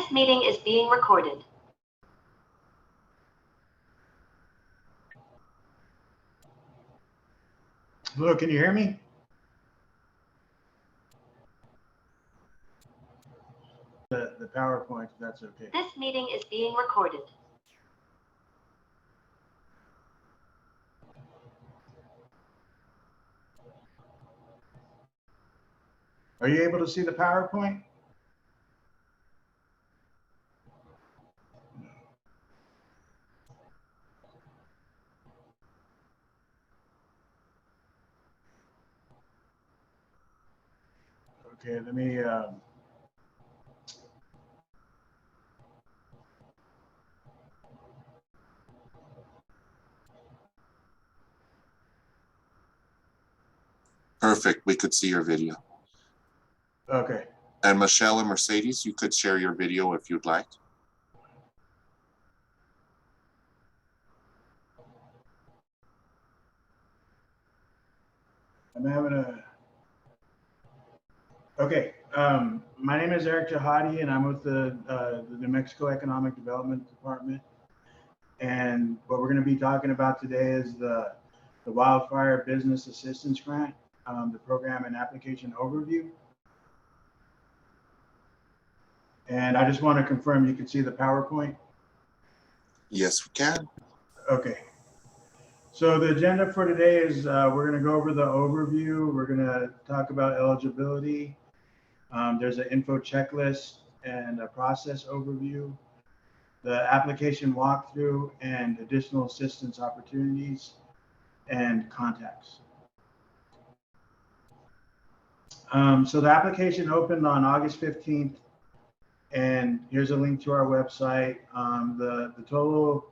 This meeting is being recorded. Hello, can you hear me? The PowerPoint, if that's okay. This meeting is being recorded. Are you able to see the PowerPoint? Okay, let me Perfect. We could see your video. okay. And Michelle and Mercedes, you could share your video if you'd like. I'm having a okay. My name is Eric Jahadi, and I'm with the New Mexico Economic Development Department. And what we're going to be talking about today is the Wildfire Business Assistance Grant, the program and application overview. And I just want to confirm you can see the PowerPoint. Yes, we can. Okay. So the agenda for today is we're going to go over the overview. We're going to talk about eligibility. There's an info checklist and a process overview, the application walkthrough, and additional assistance opportunities and contacts. So the application opened on August 15th, and here's a link to our website. The total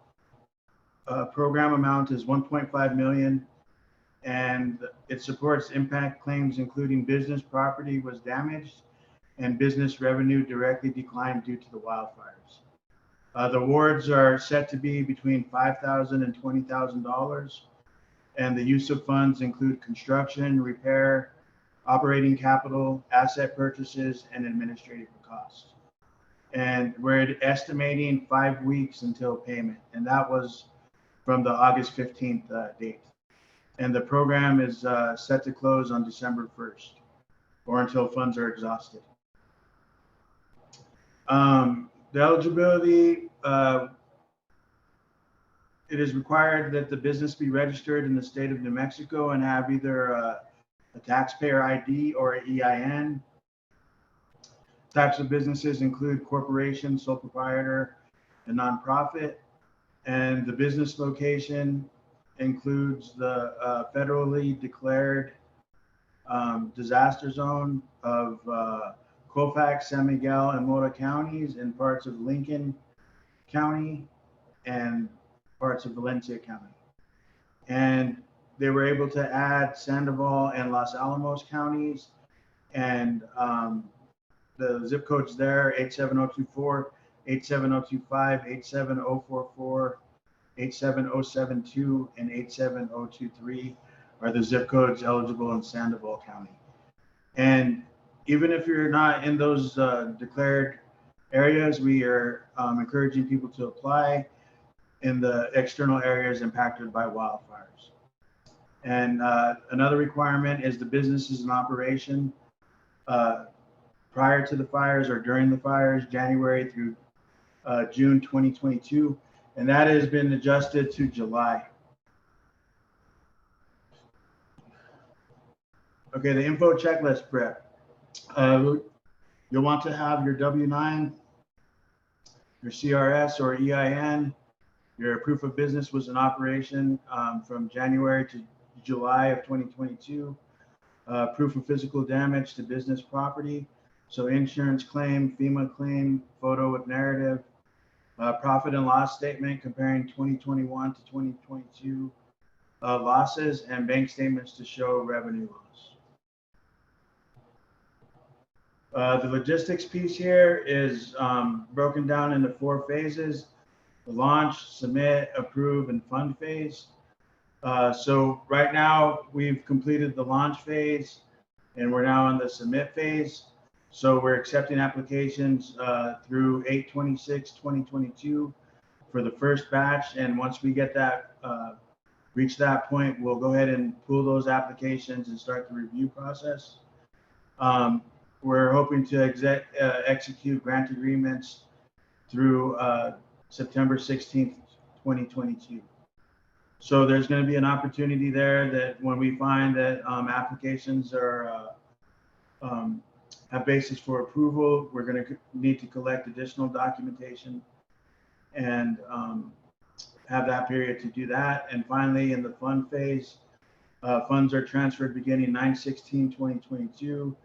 program amount is 1.5 million, and it supports impact claims including business property was damaged and business revenue directly declined due to the wildfires. The awards are set to be between $5,000 and $20,000, and the use of funds include construction, repair, operating capital, asset purchases, and administrative costs. And we're estimating 5 weeks until payment, and that was from the August 15th date. And the program is set to close on December 1st, or until funds are exhausted. The eligibility, it is required that the business be registered in the state of New Mexico and have either a taxpayer ID or an EIN. Types of businesses include corporation, sole proprietor, and nonprofit. And the business location includes the federally declared disaster zone of Colfax, San Miguel, and Mora Counties, and parts of Lincoln County and parts of Valencia County. And they were able to add Sandoval and Los Alamos counties, and the zip codes there: 87024, 87025, 87044, 87072, and 87023 are the zip codes eligible in Sandoval County. And even if you're not in those declared areas, we are encouraging people to apply in the external areas impacted by wildfires. And another requirement is the business is in operation prior to the fires or during the fires, January through June 2022, and that has been adjusted to July. Okay, the info checklist prep. You'll want to have your W-9, your CRS or EIN, your proof of business was in operation from January to July of 2022, proof of physical damage to business property, so insurance claim, FEMA claim, photo with narrative, profit and loss statement comparing 2021 to 2022 losses, and bank statements to show revenue loss. The logistics piece here is broken down into 4 phases: the launch, submit, approve, and fund phase. So right now we've completed the launch phase and we're now in the submit phase. So we're accepting applications through 8/26/2022 for the first batch. And once we get that, reach that point, we'll go ahead and pull those applications and start the review process. We're hoping to execute grant agreements through September 16th, 2022. So there's going to be an opportunity there that when we find that applications are have basis for approval, we're going to need to collect additional documentation and have that period to do that. And finally, in the fund phase, funds are transferred beginning 9/16/2022.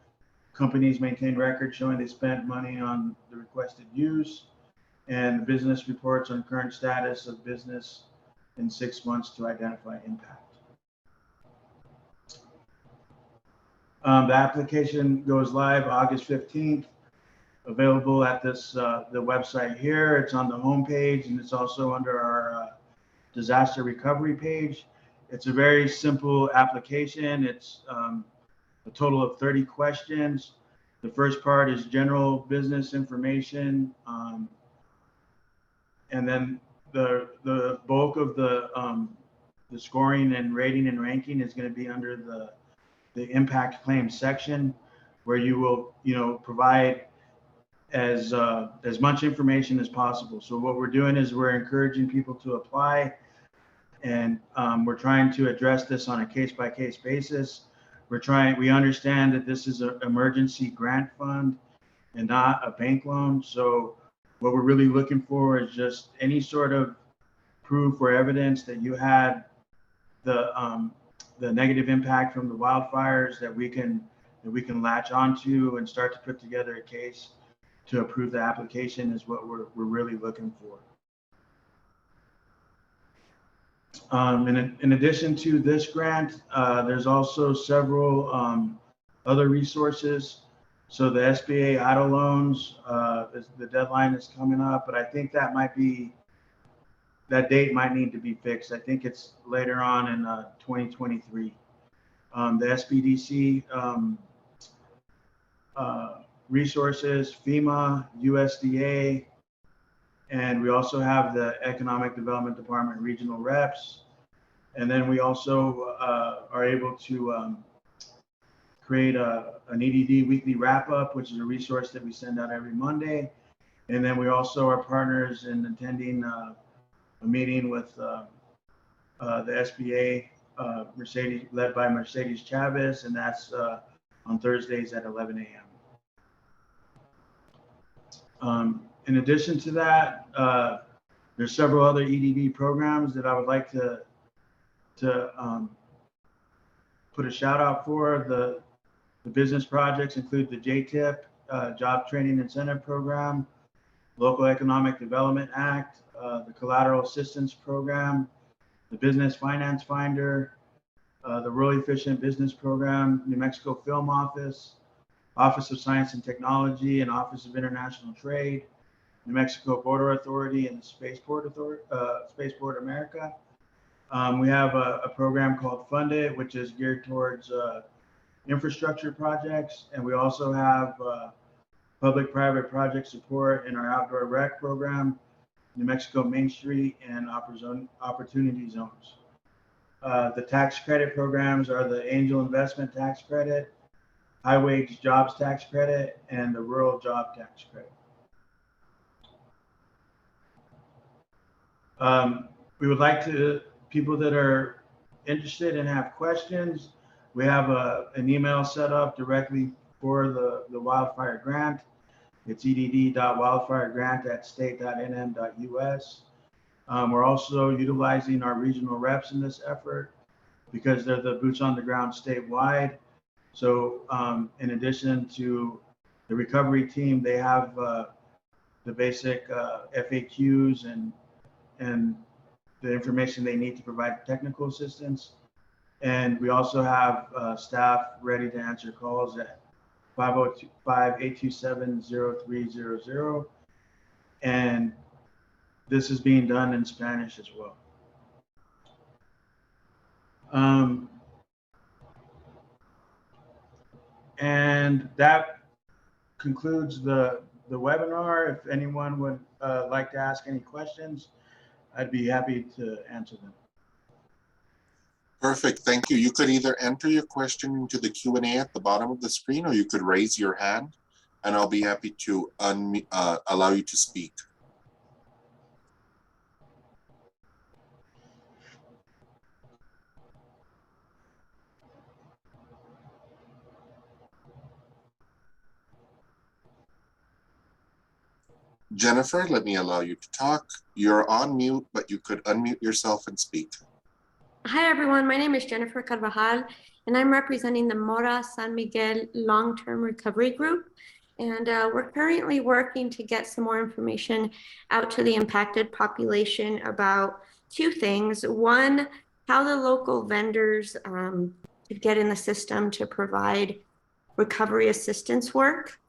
Companies maintain records showing they spent money on the requested use, and the business reports on current status of business in 6 months to identify impact. The application goes live August 15th, available at this the website here. It's on the home page, and it's also under our disaster recovery page. It's a very simple application. It's a total of 30 questions. The first part is general business information, and then the bulk of the scoring and rating and ranking is going to be under the impact claim section, where you will provide as much information as possible. So what we're doing is we're encouraging people to apply, and we're trying to address this on a case-by-case basis. We understand that this is an emergency grant fund and not a bank loan. So what we're really looking for is just any sort of proof or evidence that you had the negative impact from the wildfires that we can latch onto and start to put together a case to approve the application is what we're really looking for. In addition to this grant, there's also several other resources. So the SBA auto loans, the deadline is coming up, but I think that date might need to be fixed. I think it's later on in 2023. The SBDC resources, FEMA, USDA, and we also have the Economic Development Department regional reps. And then we also are able to create an EDD weekly wrap-up, which is a resource that we send out every Monday. And then we also are partners in attending a meeting with the SBA, led by Mercedes Chavez, and that's on Thursdays at 11 a.m. In addition to that, there's several other EDD programs that I would like to put a shout out for. The business projects include the JTIP, Job Training Incentive Program, Local Economic Development Act, the Collateral Assistance Program, the Business Finance Finder, the Rural Efficient Business Program, New Mexico Film Office, Office of Science and Technology, and Office of International Trade, New Mexico Border Authority, and the Spaceport America. We have a program called Fund It, which is geared towards infrastructure projects, and we also have public-private project support in our outdoor rec program, New Mexico Main Street, and opportunity zones. The tax credit programs are the Angel Investment Tax Credit, High Wage Jobs Tax Credit, and the Rural Job Tax Credit. We would like to, people that are interested and have questions, we have an email set up directly for the wildfire grant. It's edd.wildfiregrant@state.nm.us. We're also utilizing our regional reps in this effort because they're the boots on the ground statewide. So in addition to the recovery team, they have the basic FAQs and the information they need to provide technical assistance. And we also have staff ready to answer calls at 502-827-0300. And this is being done in Spanish as well. And that concludes the webinar. If anyone would like to ask any questions, I'd be happy to answer them. Perfect, thank you. You could either enter your question into the Q&A at the bottom of the screen, or you could raise your hand, and I'll be happy to allow you to speak. Jennifer, let me allow you to talk. You're on mute, but you could unmute yourself and speak. Hi, everyone. My name is Jennifer Carvajal, and I'm representing the Mora San Miguel Long-Term Recovery Group. And we're currently working to get some more information out to the impacted population about two things. One, how the local vendors could get in the system to provide recovery assistance work.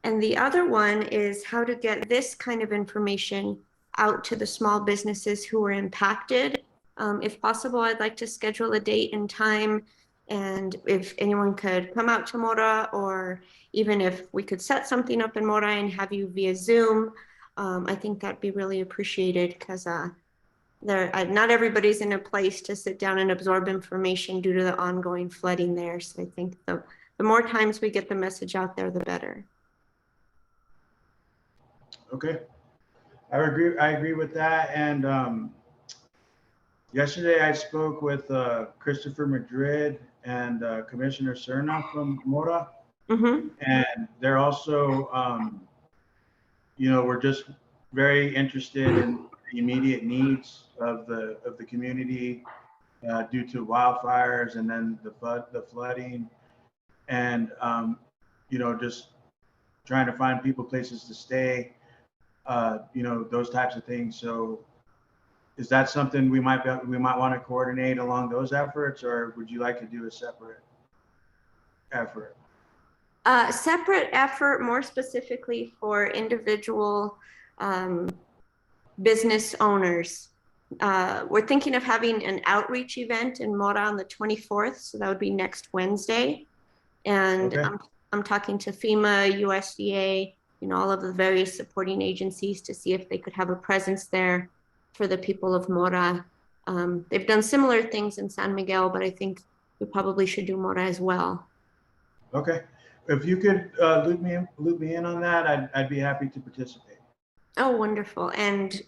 And the other one is how to get this kind of information out to the small businesses who were impacted. If possible, I'd like to schedule a date and time, and if anyone could come out to Mora, or even if we could set something up in Mora and have you via Zoom, I think that'd be really appreciated, because not everybody's in a place to sit down and absorb information due to the ongoing flooding there. So I think the more times we get the message out there, the better. Okay, I agree with that. And yesterday I spoke with Christopher Madrid and Commissioner Serna from Mora, and they're also, we're just very interested in the immediate needs of the community due to wildfires and then the flooding, and just trying to find people places to stay. Those types of things. So is that something we might want to coordinate along those efforts, or would you like to do a separate effort? Separate effort, more specifically for individual business owners. We're thinking of having an outreach event in Mora on the 24th, so that would be next Wednesday. And okay. I'm talking to FEMA, USDA, all of the various supporting agencies to see if they could have a presence there for the people of Mora. They've done similar things in San Miguel, but I think we probably should do Mora as well. Okay, if you could loop me in on that, I'd be happy to participate. Oh, wonderful. And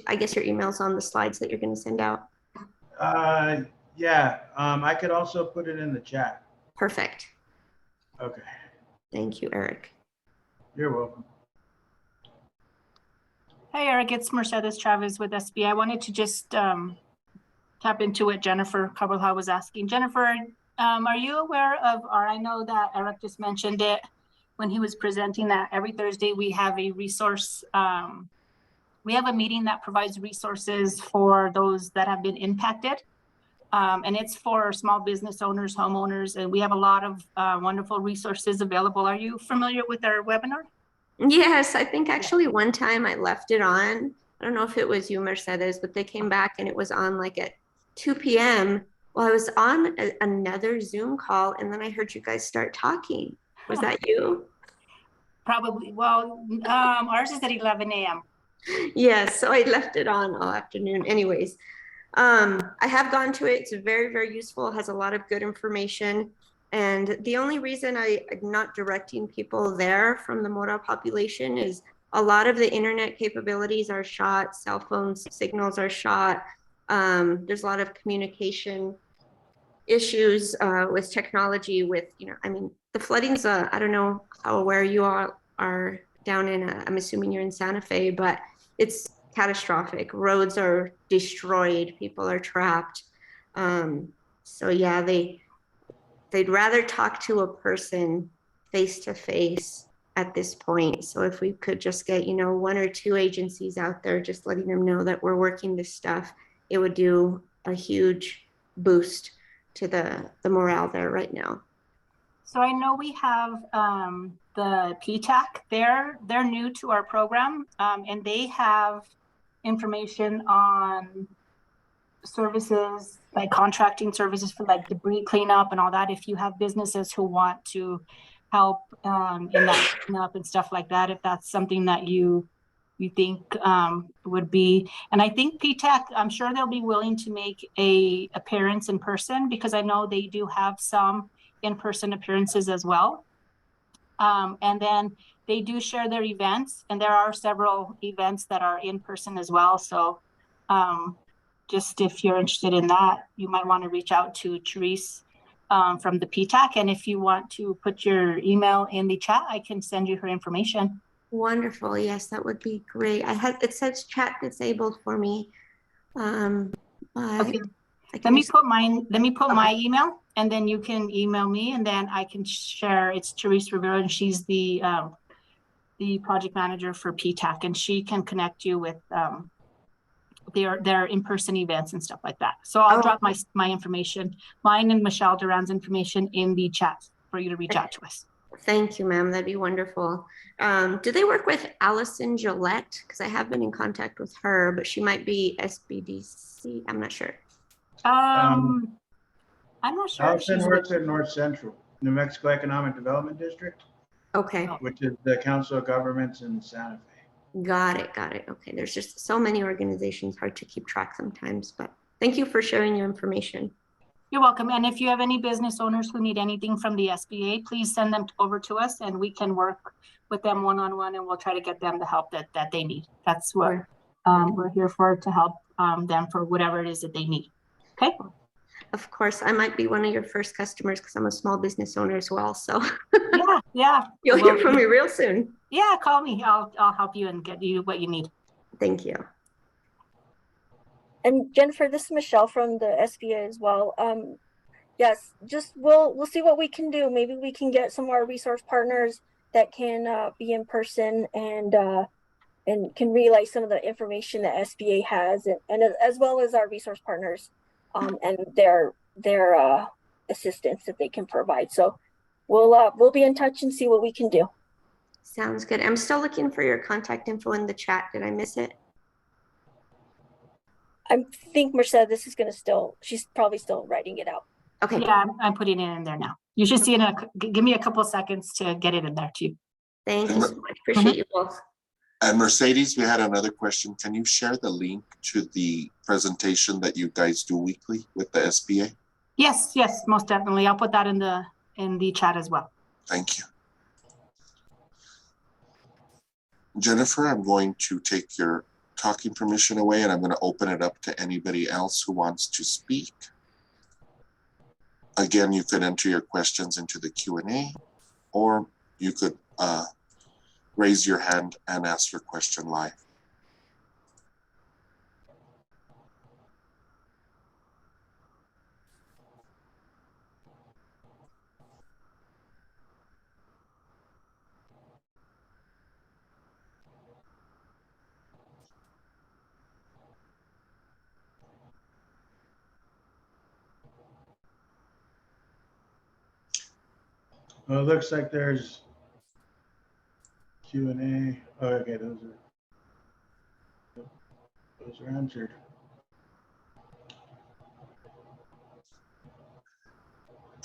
I guess your email's on the slides that you're going to send out? Yeah, I could also put it in the chat. Perfect. Okay. Thank you, Eric. You're welcome. Hey, Eric, it's Mercedes Chavez with SB. I wanted to just tap into what Jennifer Carvajal was asking. Jennifer, are you aware of, or I know that Eric just mentioned it when he was presenting, that every Thursday we have a resource, we have a meeting that provides resources for those that have been impacted. And it's for small business owners, homeowners, and we have a lot of wonderful resources available. Are you familiar with our webinar? Yes, I think actually one time I left it on. I don't know if it was you, Mercedes, but they came back and it was on like at 2 p.m. Well, I was on another Zoom call, and then I heard you guys start talking. Was that you? Probably. Well, ours is at 11 a.m. Yes, so I left it on all afternoon. Anyways, I have gone to it. It's very, very useful. It has a lot of good information. And the only reason I'm not directing people there from the Mora population is a lot of the internet capabilities are shot, cell phone signals are shot. There's a lot of communication issues with technology with, the flooding's, I don't know how aware you all are down in, I'm assuming you're in Santa Fe, but it's catastrophic. Roads are destroyed, people are trapped. So yeah, they'd rather talk to a person face to face at this point. So if we could just get, one or two agencies out there, just letting them know that we're working this stuff, it would do a huge boost to the morale there right now. So I know we have the PTAC, they're new to our program, and they have information on services, like contracting services for like debris cleanup and all that. If you have businesses who want to help in that cleanup and stuff like that, if that's something that you think would be. And I think PTAC, I'm sure they'll be willing to make a appearance in person, because I know they do have some in-person appearances as well. And then they do share their events, and there are several events that are in person as well. So just if you're interested in that, you might want to reach out to Therese from the PTAC. And if you want to put your email in the chat, I can send you her information. Wonderful. Yes, that would be great. It says chat disabled for me. Okay. Let me put my email, and then you can email me, and then I can share. It's Therese Rivera, and she's the project manager for PTAC, and she can connect you with their in-person events and stuff like that. So I'll drop my information, mine and Michelle Duran's information in the chat for you to reach out to us. Thank you, ma'am. That'd be wonderful. Do they work with Allison Gillette? Because I have been in contact with her, but she might be SBDC. I'm not sure. I'm not sure. Allison works at North Central, New Mexico Economic Development District. Okay. Which is the Council of Governments in Santa Fe. Got it. Okay. There's just so many organizations, hard to keep track sometimes, but thank you for sharing your information. You're welcome. And if you have any business owners who need anything from the SBA, please send them over to us, and we can work with them one-on-one, and we'll try to get them the help that they need. That's what we're here for, to help them for whatever it is that they need. Okay. Of course, I might be one of your first customers because I'm a small business owner as well. So yeah. You'll hear from me real soon. Yeah, call me. I'll help you and get you what you need. Thank you. And Jennifer, this is Michelle from the SBA as well. Yes, just we'll see what we can do. Maybe we can get some of our resource partners that can be in person and can relay some of the information that SBA has, and as well as our resource partners and their assistance that they can provide. So we'll be in touch and see what we can do. Sounds good. I'm still looking for your contact info in the chat. Did I miss it? I think Mercedes is she's probably still writing it out. Okay. Yeah, I'm putting it in there now. You should see it give me a couple of seconds to get it in there too. Thank you so much. Appreciate you both. And Mercedes, we had another question. Can you share the link to the presentation that you guys do weekly with the SBA? Yes, most definitely. I'll put that in the chat as well. Thank you. Jennifer, I'm going to take your talking permission away, and I'm going to open it up to anybody else who wants to speak. Again, you could enter your questions into the Q&A, or you could raise your hand and ask your question live. Well, it looks like there's Q&A. Oh, okay, those are answered.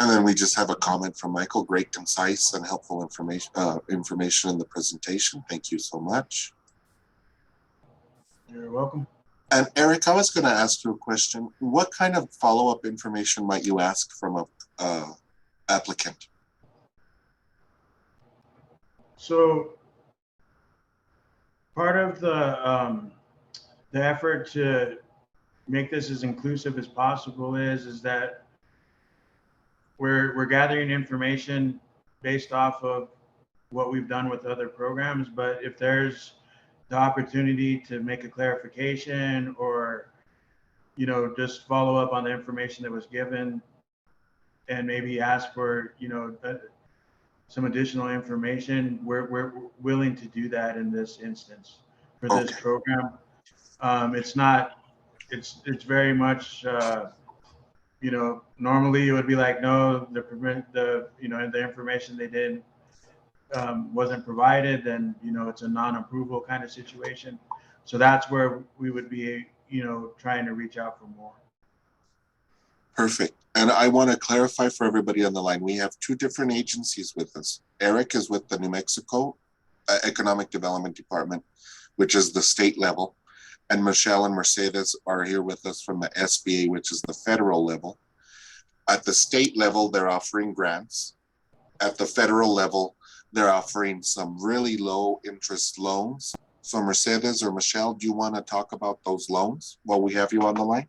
And then we just have a comment from Michael. Great, concise, and helpful information in the presentation. Thank you so much. You're welcome. And Eric, I was going to ask you a question. What kind of follow-up information might you ask from a applicant? So part of the effort to make this as inclusive as possible is that we're gathering information based off of what we've done with other programs. But if there's the opportunity to make a clarification or, just follow up on the information that was given and maybe ask for, some additional information, we're willing to do that in this instance for this program. It's very much, normally it would be like, no, the information they did wasn't provided, then, it's a non-approval kind of situation. So that's where we would be, trying to reach out for more. Perfect. And I want to clarify for everybody on the line, we have two different agencies with us. Eric is with the New Mexico Economic Development Department, which is the state level. And Michelle and Mercedes are here with us from the SBA, which is the federal level. At the state level, they're offering grants. At the federal level, they're offering some really low interest loans. So Mercedes or Michelle, do you want to talk about those loans while we have you on the line?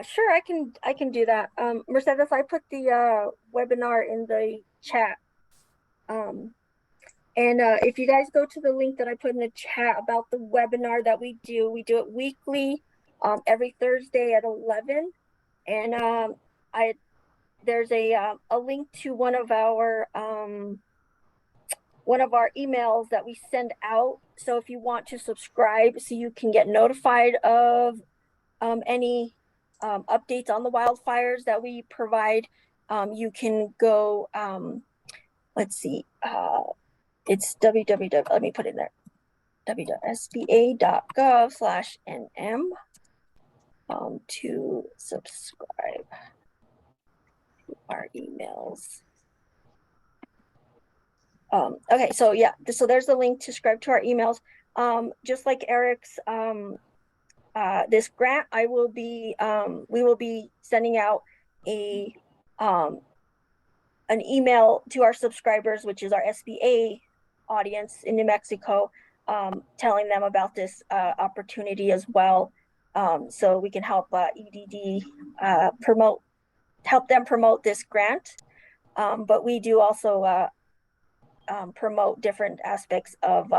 Sure, I can do that. Mercedes, I put the webinar in the chat. If you guys go to the link that I put in the chat about the webinar that we do it weekly, every Thursday at 11. And there's a link to one of our emails that we send out. So if you want to subscribe so you can get notified of any updates on the wildfires that we provide, you can go, let's see, it's www, let me put it in there, www.sba.gov/nm to subscribe to our emails. Okay, so yeah, so there's the link to subscribe to our emails. Just like Eric's this grant, we will be sending out an email to our subscribers, which is our SBA audience in New Mexico, telling them about this opportunity as well, so we can help EDD help them promote this grant. But we do also promote different aspects of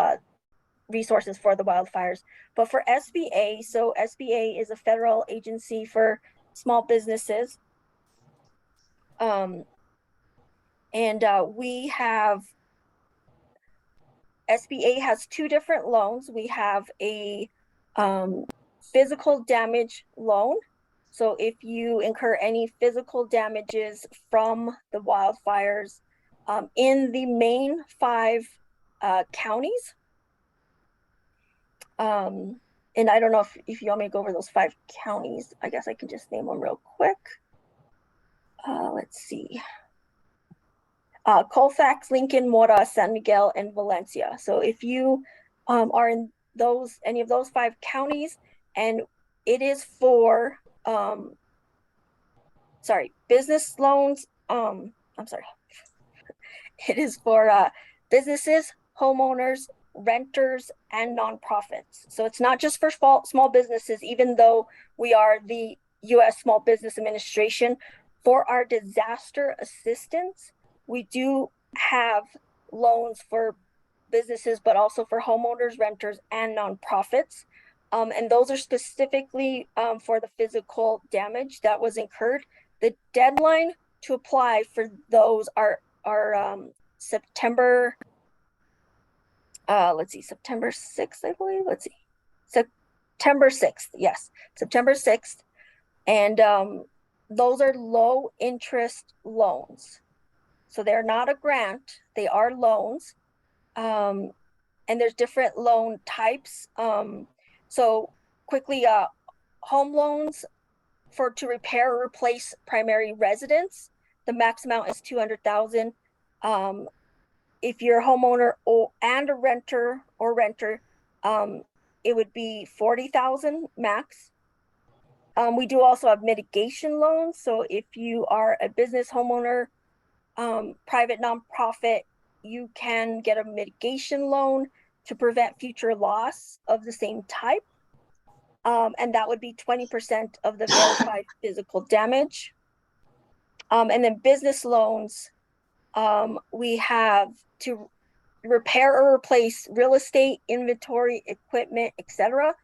resources for the wildfires. But for SBA, so SBA is a federal agency for small businesses. We have, SBA has two different loans. We have a physical damage loan. So if you incur any physical damages from the wildfires in the main 5 counties, and I don't know if you want me to go over those 5 counties. I guess I can just name them real quick. Let's see. Colfax, Lincoln, Mora, San Miguel, and Valencia. So if you are in any of those 5 counties, and it is for business loans. It is for businesses, homeowners, renters, and nonprofits. So it's not just for small businesses, even though we are the U.S. Small Business Administration. For our disaster assistance, we do have loans for businesses, but also for homeowners, renters, and nonprofits. And those are specifically for the physical damage that was incurred. The deadline to apply for those are September, September 6th, I believe. Let's see, September 6th. Yes, September 6th. And those are low interest loans. So they're not a grant, they are loans. And there's different loan types. So quickly, home loans to repair or replace primary residence, the max amount is $200,000. If you're a homeowner and a renter, it would be $40,000 max. We do also have mitigation loans. So if you are a business homeowner, private nonprofit, you can get a mitigation loan to prevent future loss of the same type. And that would be 20% of the verified physical damage. And then business loans, we have to repair or replace real estate, inventory, equipment, etc.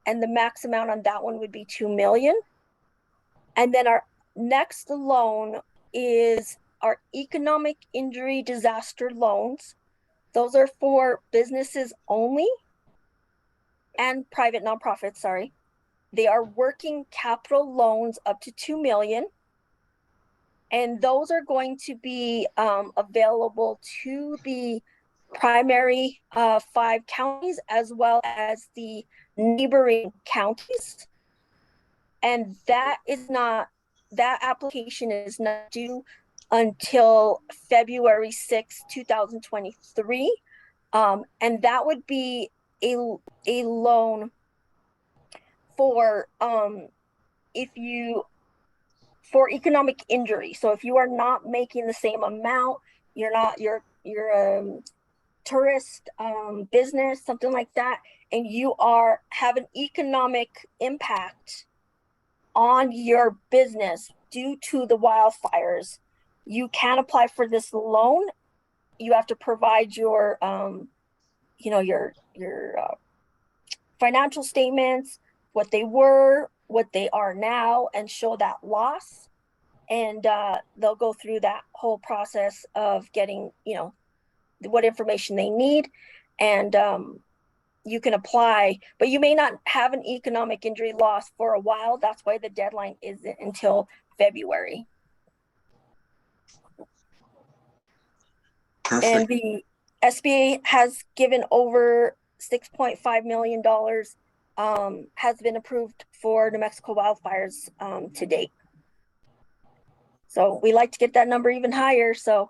And the max amount on that one would be $2 million. And then our next loan is our economic injury disaster loans. Those are for businesses only and private nonprofits, sorry. They are working capital loans up to $2 million. And those are going to be available to the primary 5 counties as well as the neighboring counties. And that application is not due until February 6, 2023. And that would be a loan for for economic injury. So if you are not making the same amount, you're tourist business, something like that, and you have an economic impact on your business due to the wildfires, you can apply for this loan. You have to provide your financial statements, what they were, what they are now, and show that loss. And they'll go through that whole process of getting, what information they need, and you can apply, but you may not have an economic injury loss for a while. That's why the deadline isn't until February. Perfect. And the SBA has given over $6.5 million, has been approved for New Mexico wildfires to date. So we like to get that number even higher. So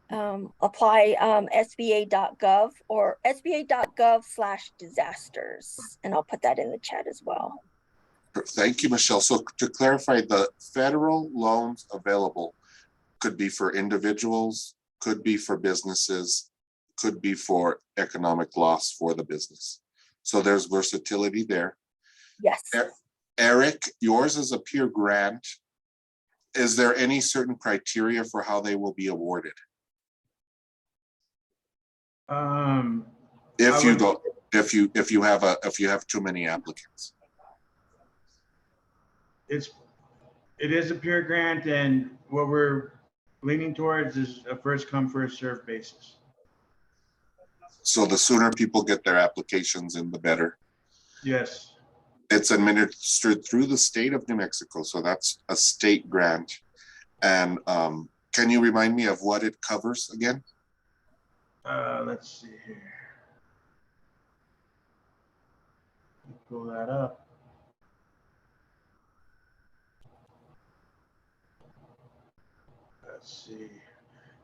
apply sba.gov or sba.gov/disasters, and I'll put that in the chat as well. Thank you, Michelle. So to clarify, the federal loans available could be for individuals, could be for businesses, could be for economic loss for the business. So there's versatility there. Yes. Eric, yours is a peer grant. Is there any certain criteria for how they will be awarded? If you have too many applicants, it is a peer grant, and what we're leaning towards is a first come first served basis. So the sooner people get their applications in, the better. Yes. It's administered through the state of New Mexico, so that's a state grant. And can you remind me of what it covers again? Let's see here. Pull that up. Let's see.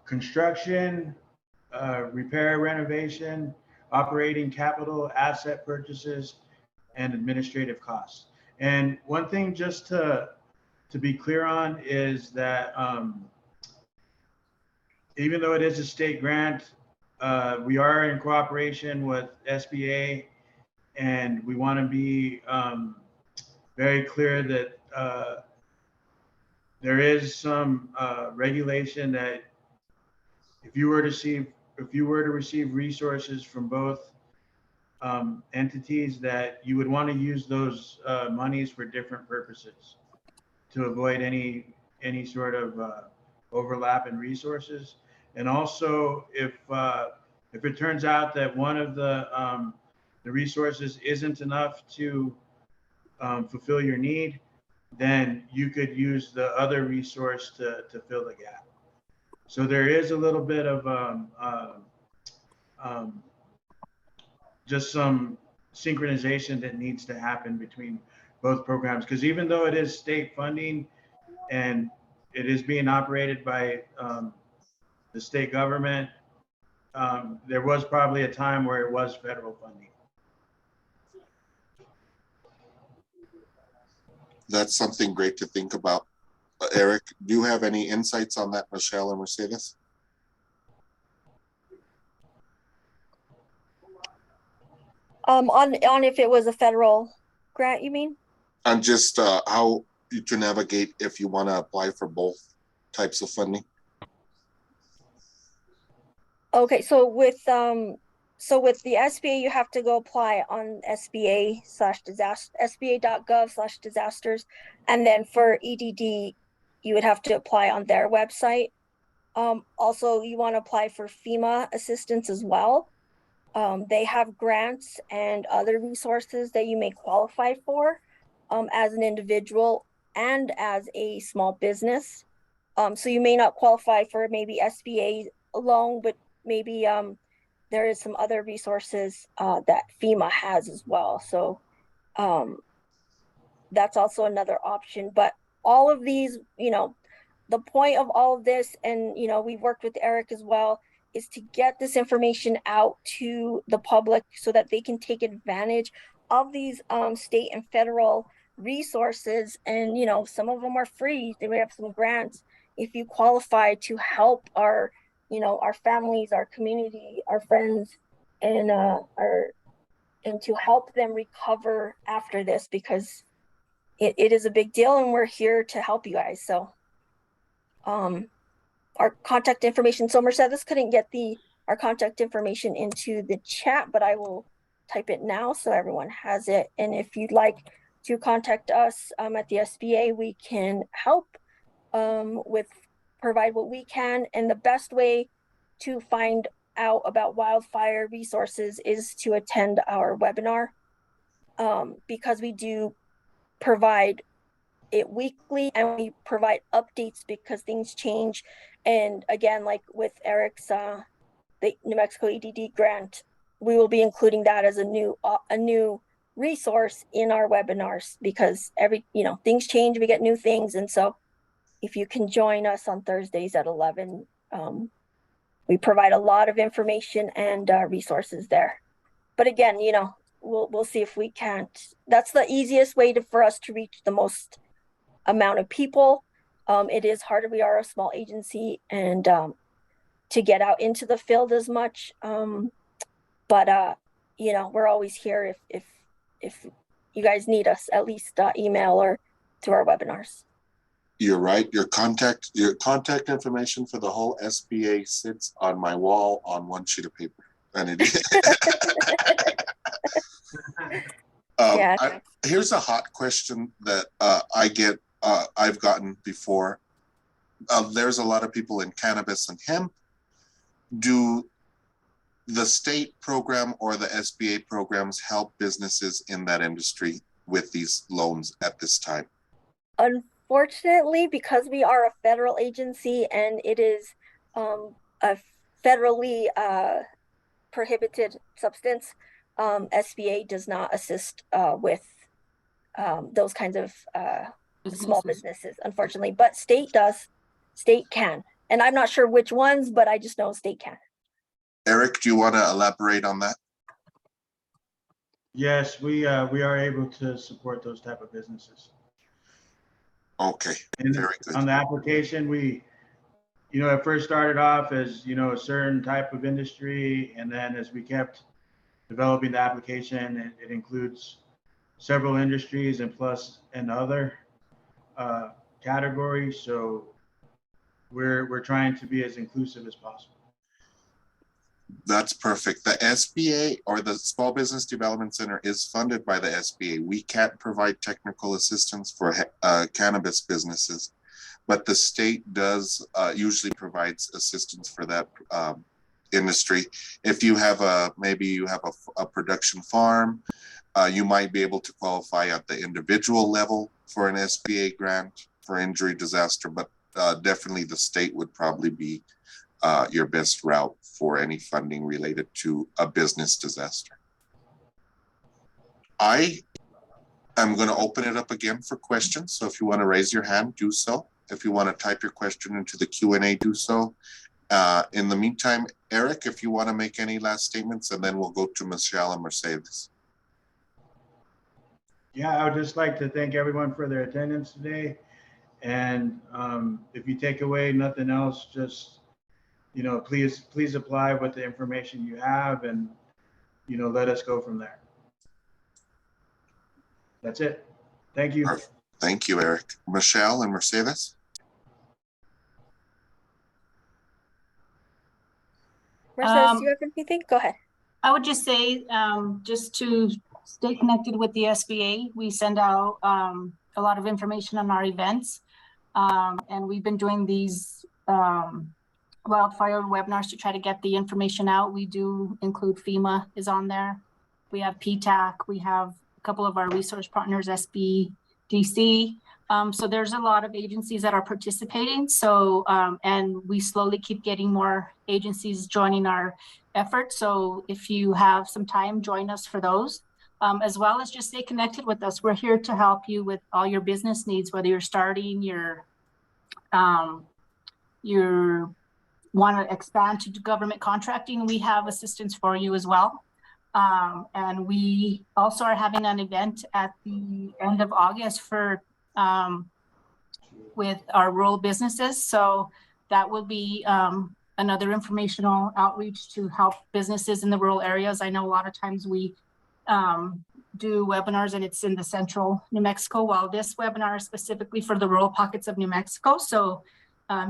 Construction, repair, renovation, operating capital, asset purchases, and administrative costs. And one thing just to be clear on is that even though it is a state grant, we are in cooperation with SBA, and we want to be very clear that there is some regulation that if you were to receive resources from both entities, that you would want to use those monies for different purposes to avoid any sort of overlap in resources. And also, if it turns out that one of the resources isn't enough to fulfill your need, then you could use the other resource to fill the gap. So there is a little bit of just some synchronization that needs to happen between both programs, because even though it is state funding and it is being operated by the state government, there was probably a time where it was federal funding. That's something great to think about. Eric, do you have any insights on that, Michelle or Mercedes? On if it was a federal grant, you mean? And just how to navigate if you want to apply for both types of funding. Okay, so with the SBA, you have to go apply on sba.gov/disasters, and then for EDD, you would have to apply on their website. Also, you want to apply for FEMA assistance as well. They have grants and other resources that you may qualify for as an individual and as a small business. So you may not qualify for maybe SBA loan, but maybe there is some other resources that FEMA has as well. So that's also another option. But all of these, you know, the point of all of this, and, you know, we've worked with Eric as well, is to get this information out to the public so that they can take advantage of these state and federal resources. And, you know, some of them are free. They may have some grants. If you qualify to help our, you know, our families, our community, our friends, and and to help them recover after this, because it is a big deal, and we're here to help you guys. So our contact information. So Mercedes couldn't get our contact information into the chat, but I will type it now so everyone has it. And if you'd like to contact us at the SBA, we can help provide what we can. And the best way to find out about wildfire resources is to attend our webinar, because we do provide it weekly, and we provide updates because things change. And again, like with Eric's the New Mexico EDD grant, we will be including that as a new resource in our webinars, because things change, we get new things. And so if you can join us on Thursdays at 11, we provide a lot of information and resources there. But again, we'll see if we can't. That's the easiest way for us to reach the most amount of people. It is harder. We are a small agency, and to get out into the field as much. But we're always here if you guys need us, at least email or through our webinars. You're right. Your contact information for the whole SBA sits on my wall on one sheet of paper, and it is. Here's a hot question that I've gotten before. There's a lot of people in cannabis and hemp. Do the state program or the SBA programs help businesses in that industry with these loans at this time? Unfortunately, because we are a federal agency and it is a federally prohibited substance, SBA does not assist with those kinds of small businesses, unfortunately. But state does. State can. And I'm not sure which ones, but I just know state can. Eric, do you want to elaborate on that? Yes, we are able to support those type of businesses. Okay, and very good. On the application, we, it first started off as, a certain type of industry. And then as we kept developing the application, it includes several industries and plus and other categories. So we're trying to be as inclusive as possible. That's perfect. The SBA, or the Small Business Development Center, is funded by the SBA. We can't provide technical assistance for cannabis businesses, but the state does usually provides assistance for that industry. If you have maybe you have a production farm, you might be able to qualify at the individual level for an SBA grant for injury disaster, but definitely the state would probably be your best route for any funding related to a business disaster. I am going to open it up again for questions. So if you want to raise your hand, do so. If you want to type your question into the Q&A, do so. In the meantime, Eric, if you want to make any last statements, and then we'll go to Michelle and Mercedes. Yeah, I would just like to thank everyone for their attendance today. And if you take away nothing else, just please apply with the information you have, and let us go from there. That's it. Thank you. Perfect. Thank you, Eric. Michelle and Mercedes. Mercedes, do you have anything? Go ahead. I would just say, just to stay connected with the SBA, we send out a lot of information on our events, and we've been doing these wildfire webinars to try to get the information out. We do include FEMA is on there. We have PTAC. We have a couple of our resource partners, SBDC. So there's a lot of agencies that are participating. So, and we slowly keep getting more agencies joining our effort. So if you have some time, join us for those, as well as just stay connected with us. We're here to help you with all your business needs, whether you're starting your want to expand to government contracting, we have assistance for you as well. And we also are having an event at the end of August for with our rural businesses. So that will be another informational outreach to help businesses in the rural areas. I know a lot of times we do webinars and it's in the central New Mexico, while this webinar is specifically for the rural pockets of New Mexico. So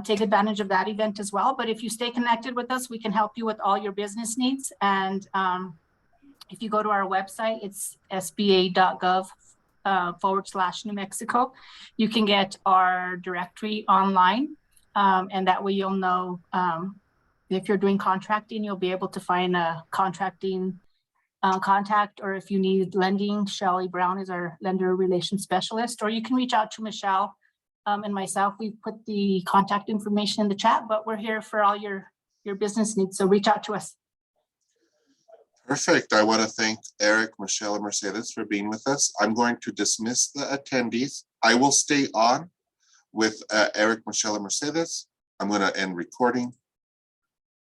take advantage of that event as well. But if you stay connected with us, we can help you with all your business needs. And if you go to our website, it's sba.gov/New Mexico. You can get our directory online. And that way you'll know if you're doing contracting, you'll be able to find a contracting contact, or if you need lending, Shelly Brown is our lender relations specialist, or you can reach out to Michelle and myself. We've put the contact information in the chat, but we're here for all your business needs. So reach out to us. Perfect. I want to thank Eric, Michelle, and Mercedes for being with us. I'm going to dismiss the attendees. I will stay on with Eric, Michelle, and Mercedes. I'm going to end recording.